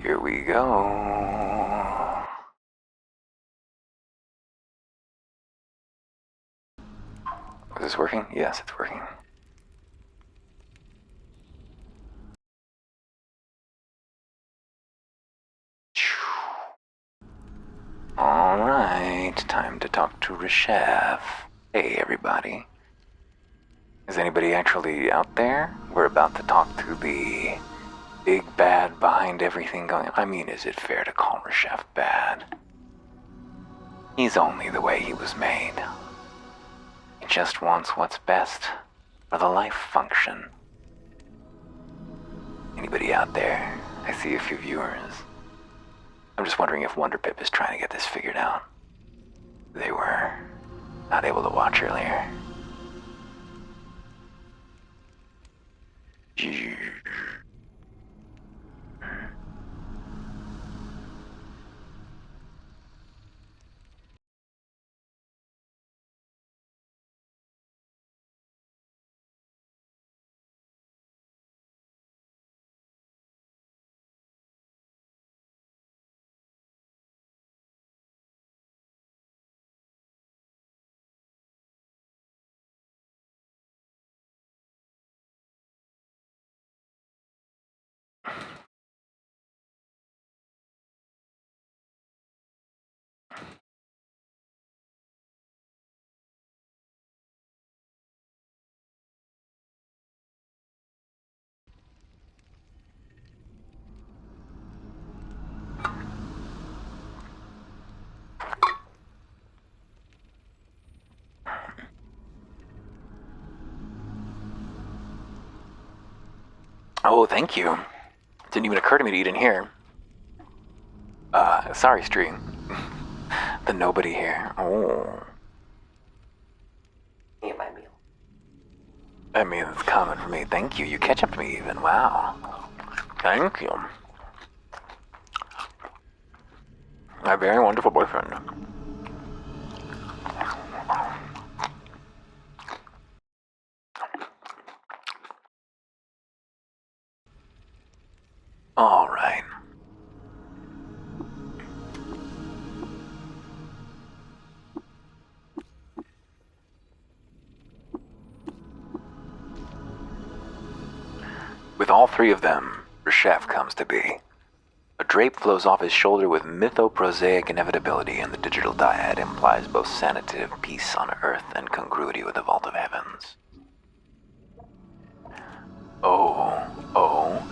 Here we go. Is this working? Yes, it's working. Alright, time to talk to Reshef. Hey, everybody. Is anybody actually out there? We're about to talk to the big bad behind everything going on. I mean, is it fair to call Reshef bad? He's only the way he was made. He just wants what's best for the life function. Anybody out there? I see a few viewers. I'm just wondering if Wonderpip is trying to get this figured out. They were not able to watch earlier. Oh, thank you. Didn't even occur to me to eat in here. Sorry, Stream. The nobody here. Oh. Eat my meal. I mean, it's common for me. Thank you. You catch up to me even. Wow. Thank you. My very wonderful boyfriend. All right. With all three of them, Reshef comes to be. A drape flows off his shoulder with mythoprosaic inevitability, and the digital dyad implies both sanative peace on Earth and congruity with the vault of heavens. Oh,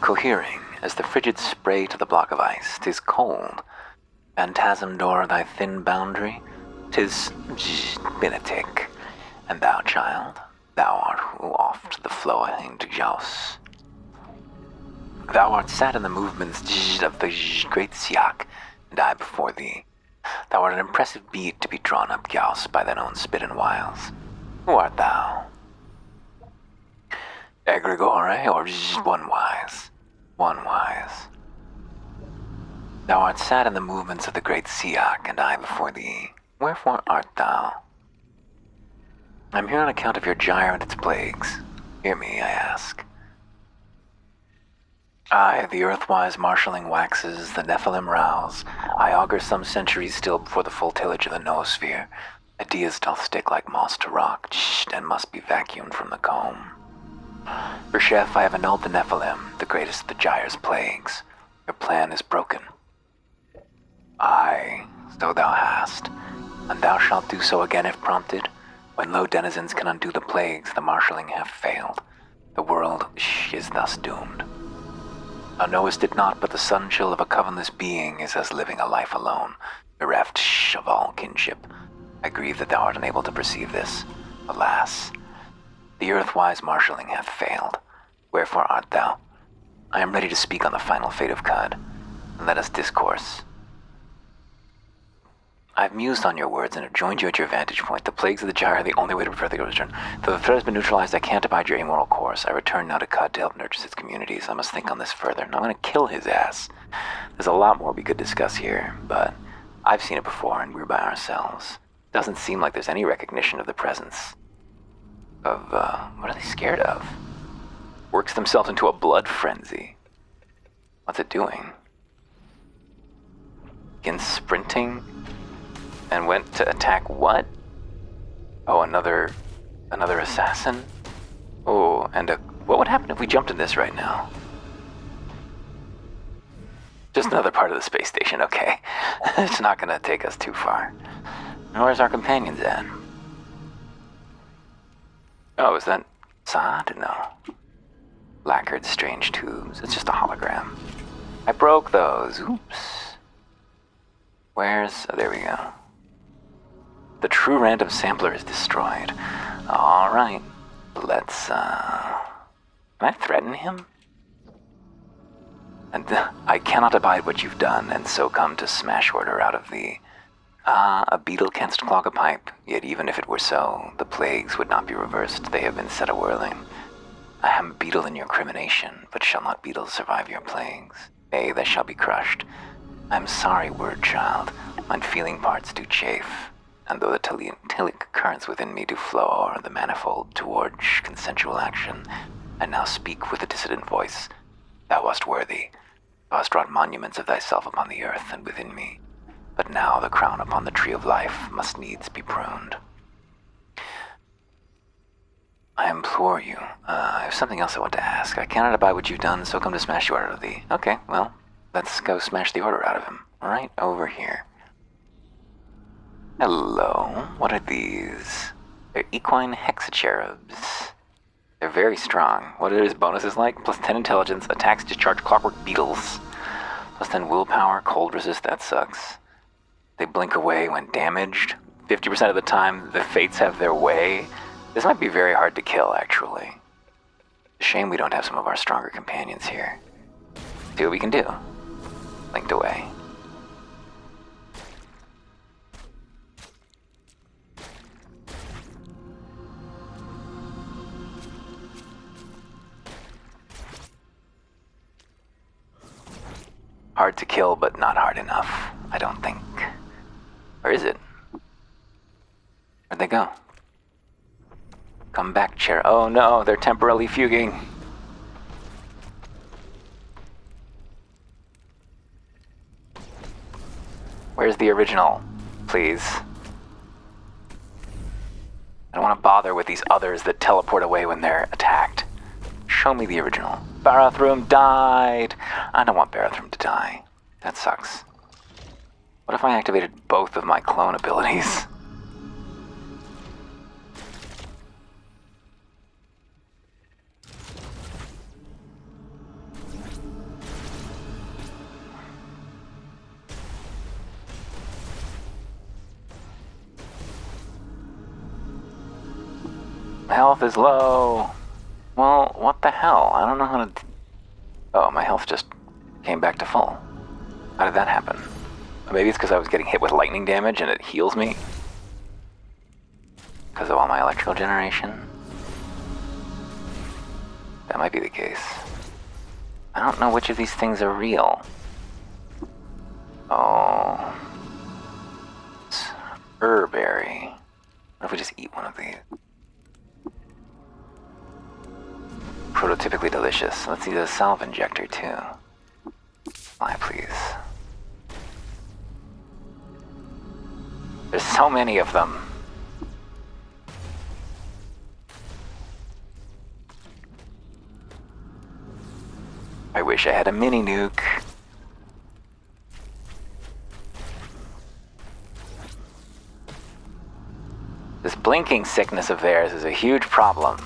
cohering as the frigid spray to the block of ice. 'Tis cold. Phantasm door thy thin boundary. 'Tis Benetic. And thou, child, thou art who oft the flowing Jaus. Thou art sat in the movements of the great Siak, and I before thee. Thou art an impressive bead to be drawn up, Gyaos, by thine own spit and wiles. Who art thou? Egregore, or one wise? One wise. Thou art sat in the movements of the great Siak, and I before thee. Wherefore art thou? I'm here on account of your gyre and its plagues. Hear me, I ask. I, the earthwise marshalling waxes, the Nephilim rouse. I augur some centuries still before the full tillage of the noosphere. Ideas doth stick like moss to rock, and must be vacuumed from the comb. Reshef, I have annulled the Nephilim, the greatest of the gyre's plagues. Your plan is broken. Aye, so thou hast, and thou shalt do so again if prompted. When low denizens can undo the plagues, the marshalling have failed. The world is thus doomed. Thou knowest it not, but the sun chill of a covenless being is as living a life alone, bereft of all kinship. I grieve that thou art unable to perceive this. Alas, the earthwise marshalling hath failed. Wherefore art thou? I am ready to speak on the final fate of Cud. Let us discourse. I've mused on your words and have joined you at your vantage point. The plagues of the gyre are the only way to prevent the return. Though the threat has been neutralized, I can't abide your immoral course. I return now to Cud to help nurture its communities. I must think on this further, and I'm gonna kill his ass. There's a lot more we could discuss here, but I've seen it before and we're by ourselves. Doesn't seem like there's any recognition of the presence of, what are they scared of? Works themselves into a blood frenzy. What's it doing? Begin sprinting and went to attack what? Oh, another assassin? Oh, and what would happen if we jumped in this right now? Just another part of the space station, okay. It's not gonna take us too far. And where's our companions at? Oh, is that Zod? No. Lacquered strange tubes. It's just a hologram. I broke those. Oops. Where's... Oh, there we go. The true random sampler is destroyed. Alright. Let's, Can I threaten him? And I cannot abide what you've done, and so come to smash order out of the... a beetle canst clog a pipe, yet even if it were so, the plagues would not be reversed, they have been set a-whirling. I am a beetle in your crimination, but shall not beetles survive your plagues? Nay, they shall be crushed. I am sorry, word child, mine feeling parts do chafe, and though the telic currents within me do flow o'er the manifold towards consensual action, I now speak with a dissident voice. Thou wast worthy. Thou hast wrought monuments of thyself upon the earth and within me. But now the crown upon the tree of life must needs be pruned. I implore you, I have something else I want to ask. I cannot abide what you've done, so come to smash the order out of thee. Okay, well, let's go smash the order out of him. Right over here. Hello, what are these? They're equine hexacherubs. They're very strong. What are his bonuses like? Plus 10 intelligence, attacks discharge clockwork beetles. Plus 10 willpower, cold resist, that sucks. They blink away when damaged. 50% of the time, the fates have their way. This might be very hard to kill, actually. Shame we don't have some of our stronger companions here. See what we can do. Blinked away. Hard to kill, but not hard enough, I don't think. Or is it? Where'd they go? Come back, chair. Oh no, they're temporarily fuging. Where's the original, please? I don't want to bother with these others that teleport away when they're attacked. Show me the original. Barathrum died! I don't want Barathrum to die. That sucks. What if I activated both of my clone abilities? Health is low. Well, what the hell? I don't know how to... Oh, my health just came back to full. How did that happen? Maybe it's because I was getting hit with lightning damage and it heals me? Because of all my electrical generation? That might be the case. I don't know which of these things are real. Oh... It's Herberry. What if we just eat one of these? Prototypically delicious. Let's eat a salve injector too. Fly, please. There's so many of them. I wish I had a mini nuke. This blinking sickness of theirs is a huge problem.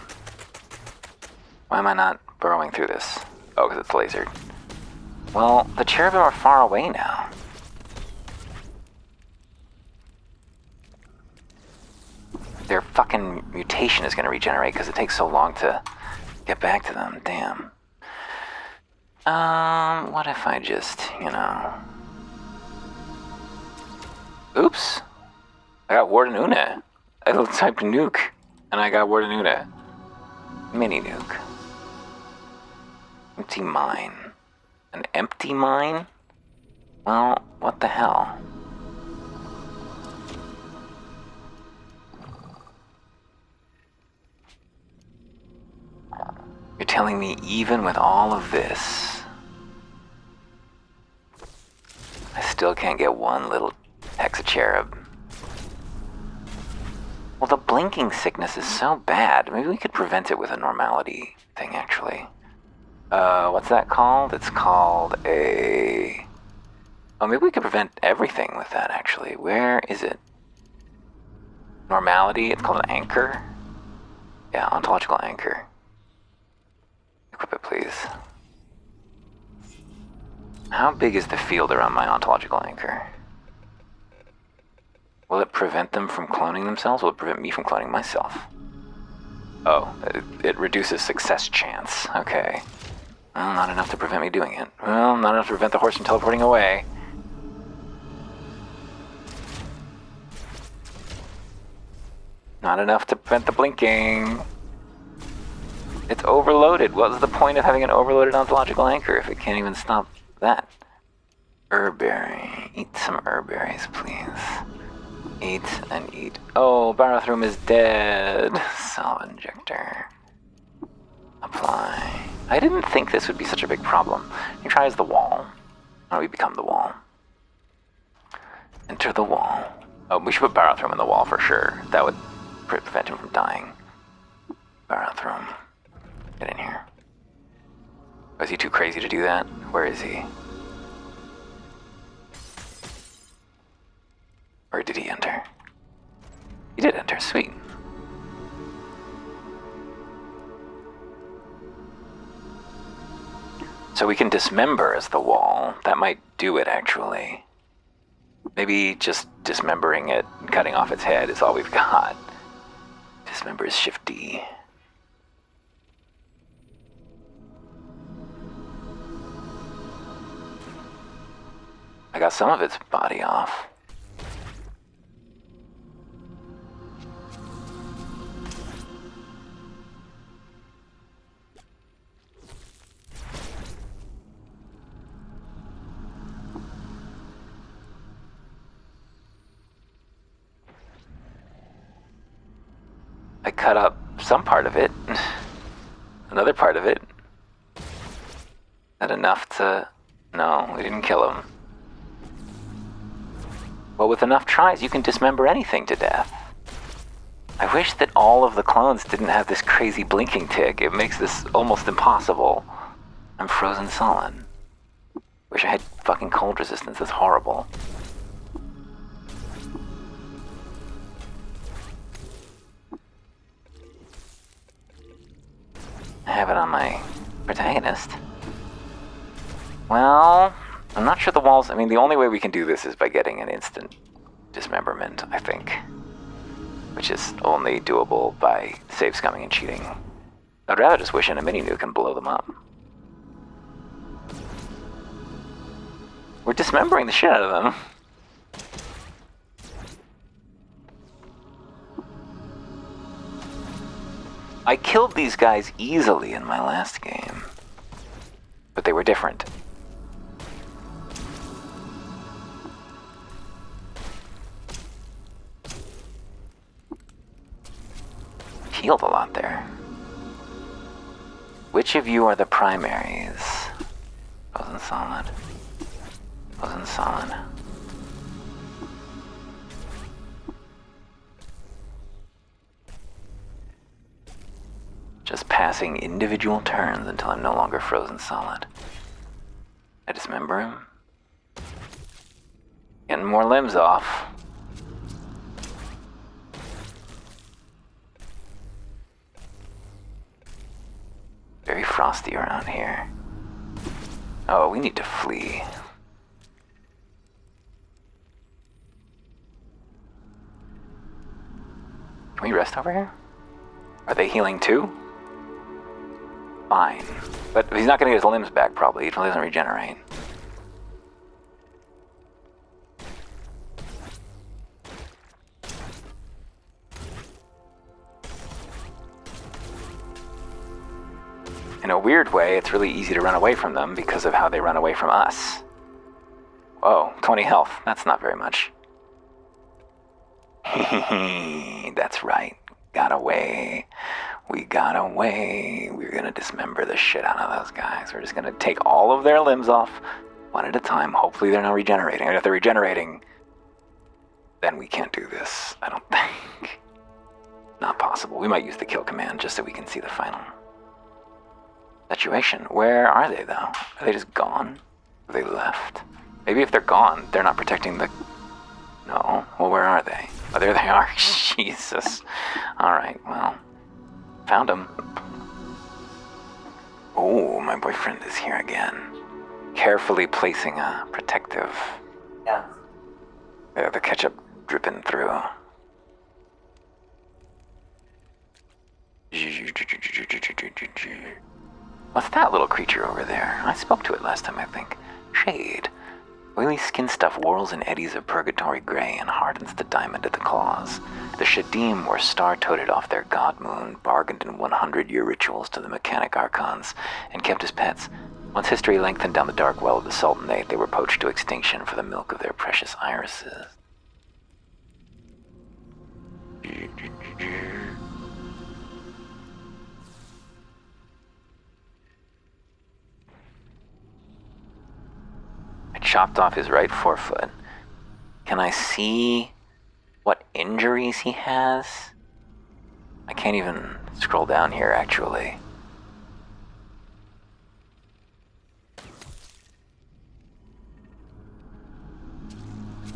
Why am I not burrowing through this? Oh, because it's lasered. Well, the cherubim are far away now. Their fucking mutation is going to regenerate because it takes so long to get back to them. Damn. What if I just, Oops. I got Warden Una. I typed nuke, and I got Warden Una. Mini nuke. Empty mine. An empty mine? Well, what the hell? You're telling me even with all of this, I still still can't get one little hexacherub. Well, the blinking sickness is so bad. Maybe we could prevent it with a normality thing, actually. What's that called? It's called a... Oh, maybe we could prevent everything with that, actually. Where is it? Normality? It's called an anchor? Yeah, ontological anchor. Equip it, please. How big is the field around my ontological anchor? Will it prevent them from cloning themselves? Will it prevent me from cloning myself? Oh, it reduces success chance. Okay. Well, not enough to prevent me doing it. Well, not enough to prevent the horse from teleporting away. Not enough to prevent the blinking. It's overloaded. What's the point of having an overloaded ontological anchor if it can't even stop that? Herberry. Eat some herberries, please. Eat and eat. Oh, Barathrum is dead. Salve injector. Apply. I didn't think this would be such a big problem. You try as the wall. Or we become the wall. Enter the wall. Oh, we should put Barathrum in the wall for sure. That would prevent him from dying. Barathrum. Get in here. Was he too crazy to do that? Where is he? Or did he enter? He did enter, sweet. So we can dismember as the wall. That might do it, actually. Maybe just dismembering it and cutting off its head is all we've got. Dismember is Shift D. I got some of its body off. I cut up some part of it. Another part of it. Not enough to... No, we didn't kill him. Well, with enough tries, you can dismember anything to death. I wish that all of the clones didn't have this crazy blinking tick. It makes this almost impossible. I'm frozen solid. Wish I had fucking cold resistance. That's horrible. I have it on my protagonist. Well, I'm not sure the walls... I mean, the only way we can do this is by getting an instant dismemberment, I think. Which is only doable by save scumming and cheating. I'd rather just wish in a mini-nuke and blow them up. We're dismembering the shit out of them. I killed these guys easily in my last game. But they were different. Healed a lot there. Which of you are the primaries? Frozen solid. Frozen solid. Just passing individual turns until I'm no longer frozen solid. I dismember him. Getting more limbs off. Very frosty around here. Oh, we need to flee. Can we rest over here? Are they healing too? Fine. But he's not going to get his limbs back, probably. He probably doesn't regenerate. In a weird way, it's really easy to run away from them because of how they run away from us. Whoa, 20 health. That's not very much. That's right. Got away. We got away. We're gonna dismember the shit out of those guys. We're just gonna take all of their limbs off One at a time. Hopefully they're not regenerating. And if they're regenerating, then we can't do this, I don't think. Not possible. We might use the kill command just so we can see the final situation. Where are they, though? Are they just gone? Are they left? Maybe if they're gone, they're not protecting the... No. Well, where are they? Oh, there they are. Jesus. Alright, well. Found them. Oh, my boyfriend is here again. Carefully placing a protective... Yeah. There, the ketchup dripping through. What's that little creature over there? I spoke to it last time, I think. Shade. Oily skin stuff whirls in eddies of purgatory gray and hardens the diamond at the claws. The Shadim were star-toted off their god moon, bargained in 100-year rituals to the mechanic archons, and kept as pets. Once history lengthened down the dark well of the Sultanate, they were poached to extinction for the milk of their precious irises. I chopped off his right forefoot. Can I see what injuries he has? I can't even scroll down here, actually.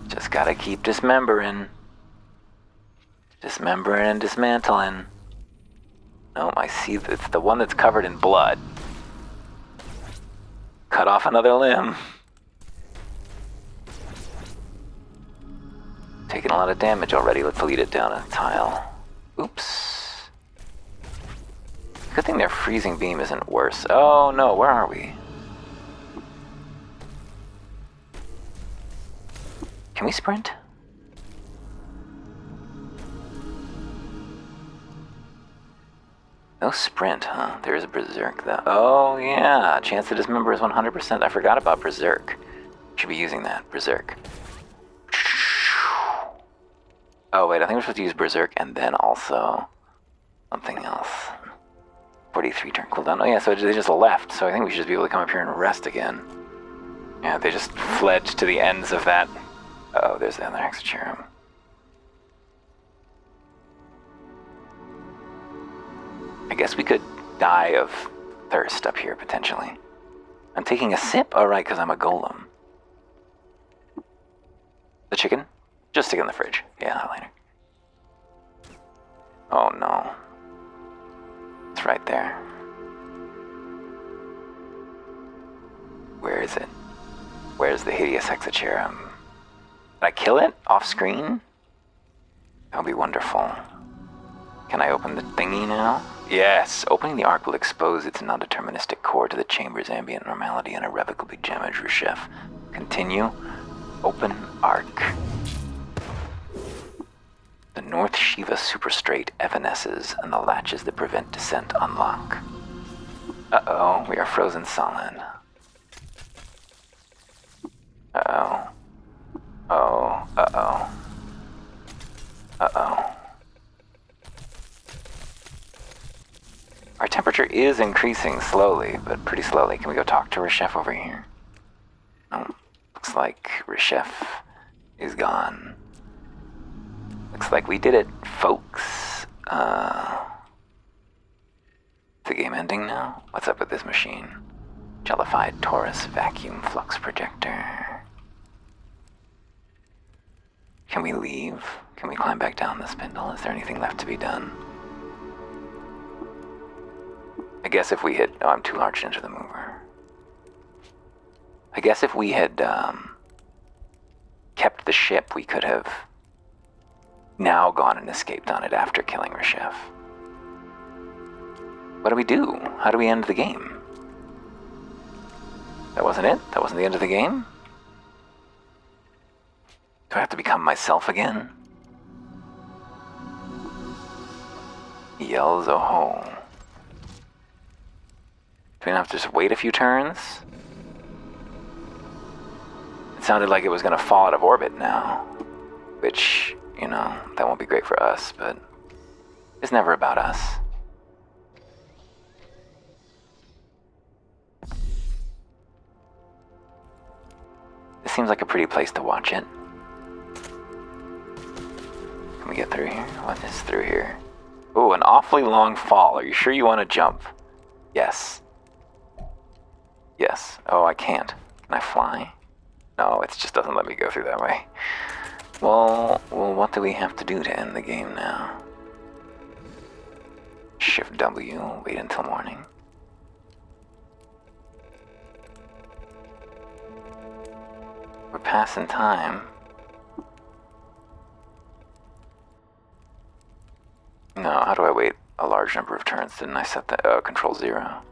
Just gotta keep dismembering. Dismembering and dismantling. No, I see it's the one that's covered in blood. Cut off another limb. Taking a lot of damage already. Let's lead it down a tile. Oops. Good thing their freezing beam isn't worse. Oh no, where are we? Can we sprint? No sprint, huh? There is a Berserk, though. Oh, yeah. Chance to dismember is 100%. I forgot about Berserk. Should be using that. Berserk. Oh, wait. I think we're supposed to use Berserk and then also something else. 43 turn cooldown. Oh, yeah. So they just left. So I think we should just be able to come up here and rest again. Yeah, they just fled to the ends of that. Oh, there's the other Hexacherum. I guess we could die of thirst up here, potentially. I'm taking a sip? Oh, right, because I'm a golem. The chicken? Just stick it in the fridge. Yeah, later. Oh, no. It's right there. Where is it? Where's the hideous Hexacherum? Did I kill it off screen? That would be wonderful. Can I open the thingy now? Yes, opening the arc will expose its non-deterministic core to the chamber's ambient normality and irrevocably damage Reshef. Continue. Open arc. The North Shiva superstrate evanesces, and the latches that prevent descent unlock. Uh-oh, we are frozen solid. Uh-oh. Oh, uh-oh. Uh-oh. Our temperature is increasing slowly, but pretty slowly. Can we go talk to Reshef over here? Oh, looks like Reshef is gone. Looks like we did it, folks. The game ending now? What's up with this machine? Jellified Taurus vacuum flux projector. Can we leave? Can we climb back down the spindle? Is there anything left to be done? I guess if we had... Oh, I'm too large into the mover. I guess if we had kept the ship, we could have now gone and escaped on it after killing Reshef. What do we do? How do we end the game? That wasn't it? That wasn't the end of the game? Do I have to become myself again? He yells, oh ho. Do we have to just wait a few turns? It sounded like it was going to fall out of orbit now. Which, you know, that won't be great for us, but it's never about us. seems like a pretty place to watch it. Can we get through here? What is through here? Oh, an awfully long fall. Are you sure you want to jump? Yes. Yes. Oh, I can't. Can I fly? No, it just doesn't let me go through that way. Well, what do we have to do to end the game now? Shift W, wait until morning. We're passing time. No, how do I wait a large number of turns? Didn't I set that? Oh, control 0.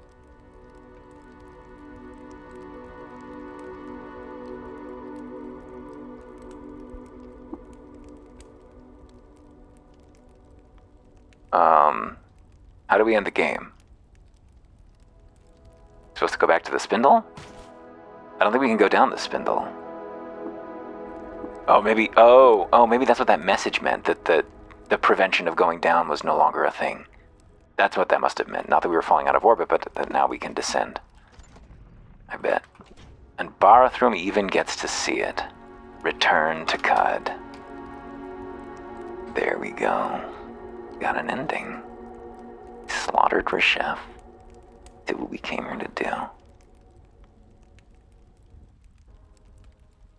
How do we end the game? Supposed to go back to the spindle? I don't think we can go down the spindle. Oh, maybe, maybe that's what that message meant, that the prevention of going down was no longer a thing. That's what that must have meant. Not that we were falling out of orbit, but that now we can descend. I bet. And Barathrum even gets to see it. Return to Cud. There we go. Got an ending. Slaughtered Reshef. Did what we came here to do.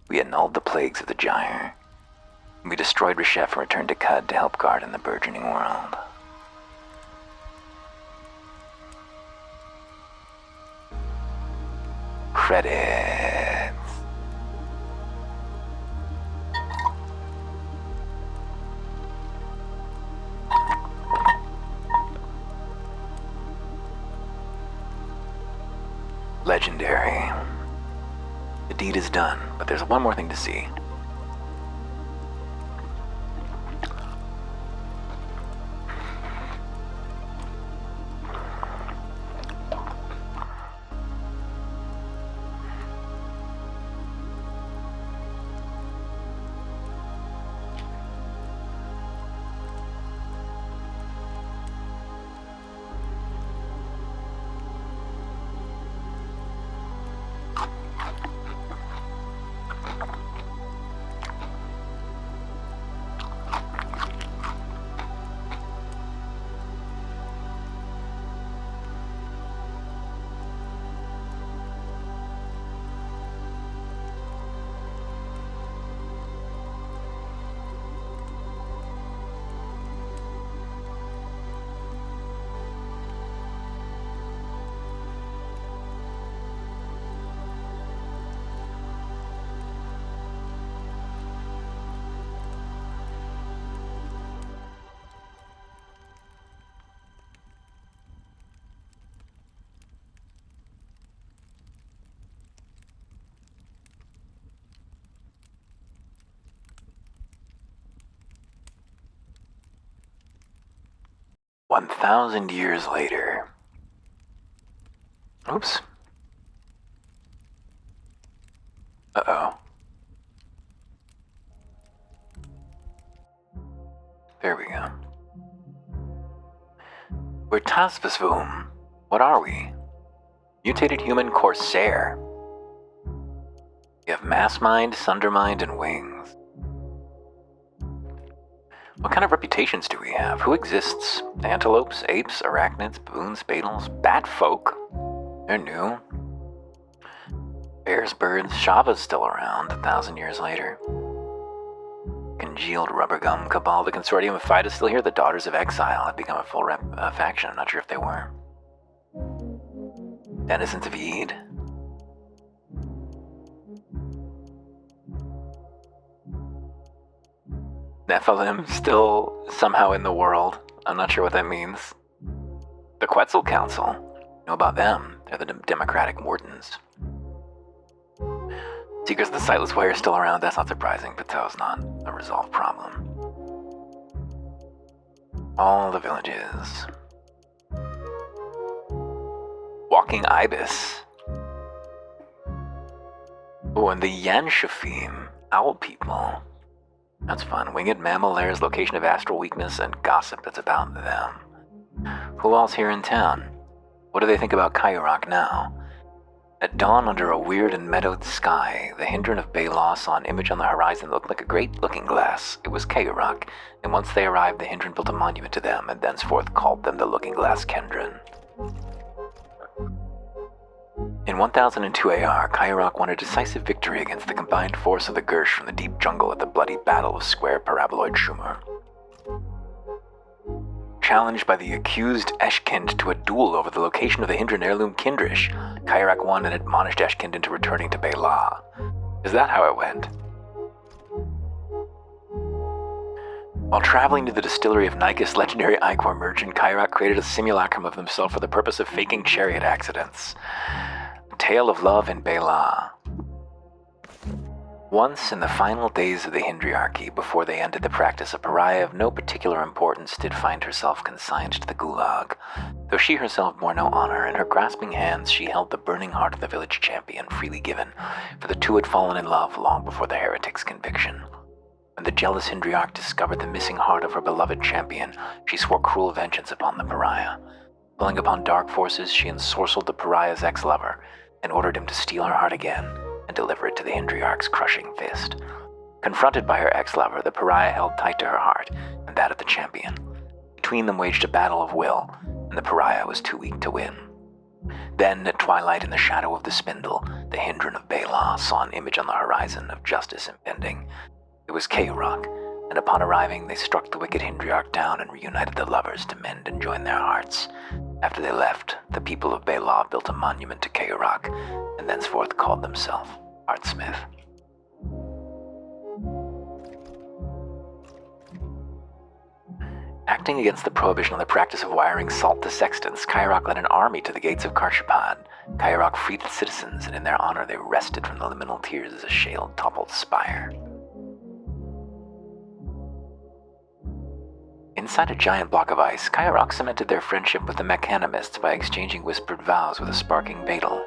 We annulled the plagues of the Gyre. We destroyed Reshef and returned to Cud to help guard in the burgeoning world. Credits. Legendary. The deed is done, but there's one more thing to see. "1,000 years later." Oops. Uh-oh. There we go. We're Tasvasvum. What are we? Mutated human corsair. We have mass mind, sunder mind, and wings. What kind of reputations do we have? Who exists? Antelopes, apes, arachnids, baboons, badals, bat folk. They're new. Bears, birds, Shava's still around 1,000 years later. Congealed rubbergum cabal. The consortium of Phyta still here. The Daughters of Exile have become a full faction. I'm not sure if they were. Denizens of Yd. Nephilim still somehow in the world. I'm not sure what that means. The Quetzal Council. Know about them. They're the Democratic Wardens. Seekers of the Sightless Way are still around. That's not surprising. Pato's not a resolved problem. All the villages. Walking Ibis. Oh, and the Yanshafim. Owl people. That's fun. Winged mammal lairs, location of astral weakness, and gossip that's about them. Who else here in town? What do they think about Cairok now? At dawn, under a weird and meadowed sky, the Hindran of Bela saw an image on the horizon that looked like a great looking glass. It was Kayurok, and once they arrived, the Hindran built a monument to them and thenceforth called them the Looking Glass Kendran. In 1002 AR, Kayurok won a decisive victory against the combined force of the Gersh from the deep jungle at the bloody Battle of Square Paraboloid Shumur. Challenged by the accused Eshkind to a duel over the location of the Hindran heirloom Kindrish, Kayurok won and admonished Eshkind into returning to Bela. Is that how it went? While traveling to the distillery of Nykus, legendary Ichor merchant Kayurok created a simulacrum of himself for the purpose of faking chariot accidents. Tale of Love in Bela. Once, in the final days of the Hindriarchy, before they ended the practice, a pariah of no particular importance did find herself consigned to the Gulag. Though she herself bore no honor, in her grasping hands she held the burning heart of the village champion, freely given, for the two had fallen in love long before the heretic's conviction. When the jealous Hindriarch discovered the missing heart of her beloved champion, she swore cruel vengeance upon the pariah. Pulling upon dark forces, she ensorcelled the pariah's ex-lover, and ordered him to steal her heart again and deliver it to the Hindriarch's crushing fist. Confronted by her ex-lover, the pariah held tight to her heart and that of the champion. Between them waged a battle of will, and the pariah was too weak to win. Then, at twilight in the shadow of the spindle, the Hindran of Bela saw an image on the horizon of justice impending. It was Kayurok, and upon arriving they struck the wicked Hindriarch down and reunited the lovers to mend and join their hearts. After they left, the people of Bela built a monument to Kayurok, and thenceforth called themselves Heartsmith. Acting against the prohibition on the practice of wiring salt to sextants, Kayurok led an army to the gates of Karshapad. Kayurok freed the citizens, and in their honor they wrested from the liminal tears as a shale toppled spire. Inside a giant block of ice, Kayurok cemented their friendship with the Mechanimists by exchanging whispered vows with a sparking Beetle.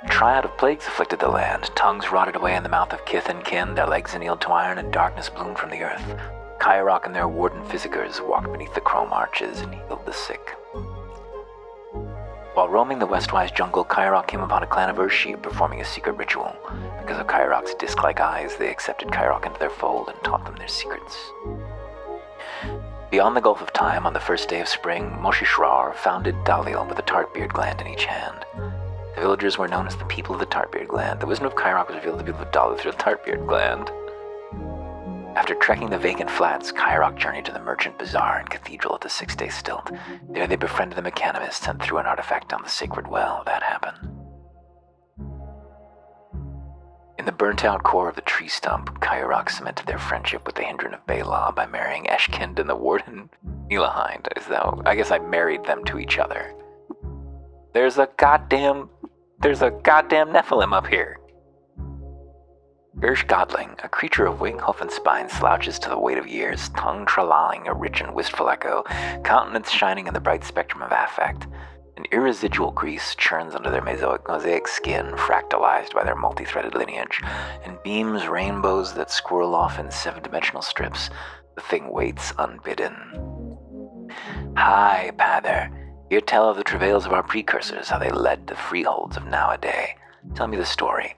A triad of plagues afflicted the land. Tongues rotted away in the mouth of kith and kin, their legs annealed to iron, and darkness bloomed from the earth. Kayurok and their warden Physicers walked beneath the chrome arches and healed the sick. While roaming the westwise jungle, Kayurok came upon a clan of Urshi performing a secret ritual. Because of Kayurok's disc-like eyes, they accepted Kayurok into their fold and taught them their secrets. Beyond the Gulf of Time, on the first day of spring, Moshe Shrar founded Dalil with a Tartbeard gland in each hand. The villagers were known as the people of the Tartbeard gland. The wisdom of Kayurok was revealed to the people of Dalil through the Tartbeard gland. After trekking the vacant flats, Kayurok journeyed to the merchant bazaar and cathedral at the 6-day stilt. There they befriended the Mechanimists and threw an artifact down the sacred well. That happened. In the burnt-out core of the tree stump, Kayurok cemented their friendship with the Hindran of Bela by marrying Eshkind and the warden Nilahind. I guess I married them to each other. There's a goddamn Nephilim up here. Gersh Godling, a creature of wing, hoof, and spine, slouches to the weight of years, tongue trolling a rich and wistful echo, countenance shining in the bright spectrum of affect. An irresidual grease churns under their mosaic skin, fractalized by their multi-threaded lineage, and beams rainbows that swirl off in 7-dimensional strips. The thing waits unbidden. Hi, Pather. Here tell of the travails of our precursors, how they led the freeholds of nowadays. Tell me the story.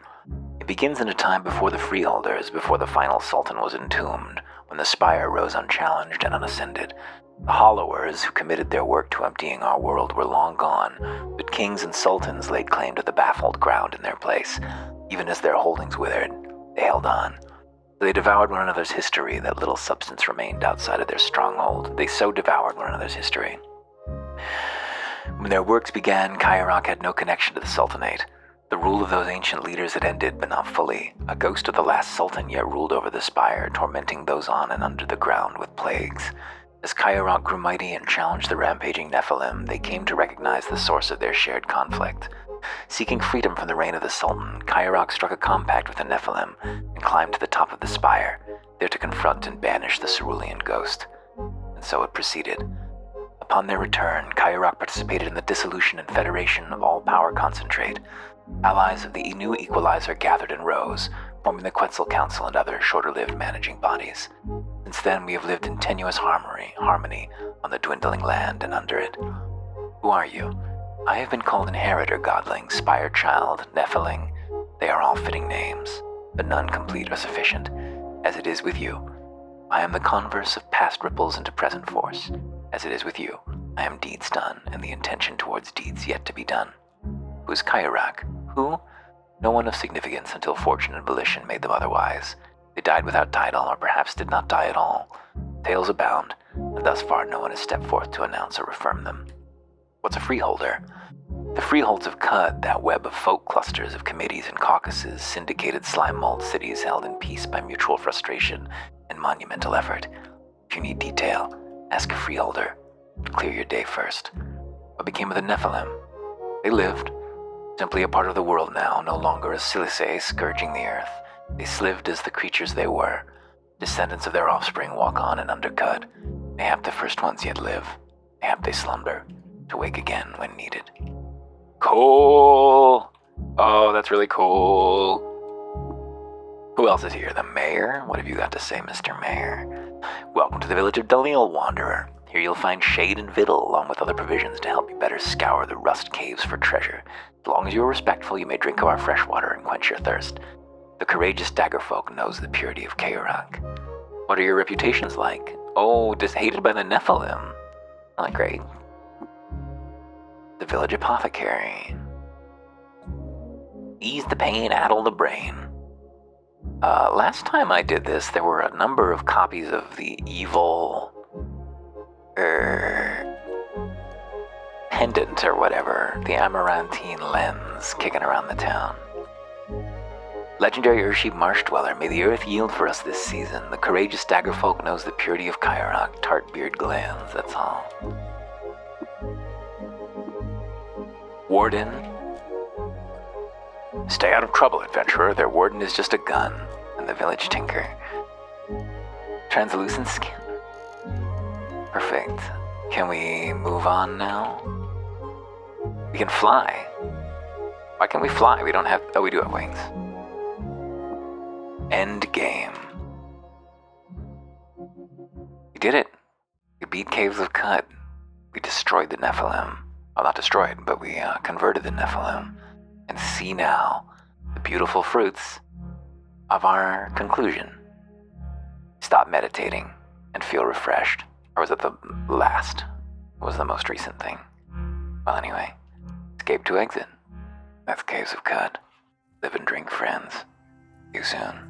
It begins in a time before the freeholders, before the final sultan was entombed, when the spire rose unchallenged and unascended. The Hollowers, who committed their work to emptying our world, were long gone, but kings and sultans laid claim to the baffled ground in their place. Even as their holdings withered, they held on. They devoured one another's history, that little substance remained outside of their stronghold. They so devoured one another's history. When their works began, Kayurok had no connection to the Sultanate. The rule of those ancient leaders had ended, but not fully. A ghost of the last sultan yet ruled over the spire, tormenting those on and under the ground with plagues. As Kayurok grew mighty and challenged the rampaging Nephilim, they came to recognize the source of their shared conflict. Seeking freedom from the reign of the Sultan, Kayurok struck a compact with the Nephilim and climbed to the top of the spire, there to confront and banish the cerulean ghost. And so it proceeded. Upon their return, Kayurok participated in the dissolution and federation of all power concentrate. Allies of the new Equalizer gathered and rose, forming the Quetzal Council and other shorter-lived managing bodies. Since then, we have lived in tenuous harmony on the dwindling land and under it. Who are you? I have been called Inheritor, Godling, Spire Child, Nephilim. They are all fitting names, but none complete or sufficient. As it is with you, I am the converse of past ripples into present force. As it is with you, I am deeds done, and the intention towards deeds yet to be done. Who is Kyrak? Who? No one of significance until fortune and volition made them otherwise. They died without title, or perhaps did not die at all. Tales abound, and thus far no one has stepped forth to announce or affirm them. What's a freeholder? The freeholds of Cud, that web of folk clusters of committees and caucuses, syndicated slime-mold cities held in peace by mutual frustration and monumental effort. If you need detail, ask a freeholder. Clear your day first. What became of the Nephilim? They lived, simply a part of the world now, no longer as Silicae scourging the earth. They slived as the creatures they were. Descendants of their offspring walk on and undercut. Mayhap the first ones yet live. Mayhap they slumber, to wake again when needed. Cool! Oh, that's really cool. Who else is here? The mayor? What have you got to say, Mr. Mayor? Welcome to the village of Dalil, Wanderer. Here you'll find shade and victual, along with other provisions to help you better scour the rust caves for treasure. As long as you are respectful, you may drink of our fresh water and quench your thirst. The courageous Daggerfolk knows the purity of Kyrak. What are your reputations like? Oh, hated by the Nephilim. Not great. The village apothecary. Ease the pain, addle the brain. Last time I did this, there were a number of copies of the evil pendant or whatever, the Amaranthine lens, kicking around the town. Legendary Urshib Marsh Dweller, may the earth yield for us this season. The courageous Daggerfolk knows the purity of Kyrak, tart beard glands, that's all. Warden. Stay out of trouble, adventurer. Their warden is just a gun. And the village tinker. Translucent skin. Perfect. Can we move on now? We can fly. Why can't we fly? We don't have... Oh, we do have wings. End game. We did it. We beat Caves of Cud. We destroyed the Nephilim. Well, not destroyed, but we converted the Nephilim. And see now the beautiful fruits of our conclusion. Stop meditating and feel refreshed. Or was it the last? It was the most recent thing. Well, anyway, escape to exit. That's Caves of Cud. Live and drink, friends. See you soon.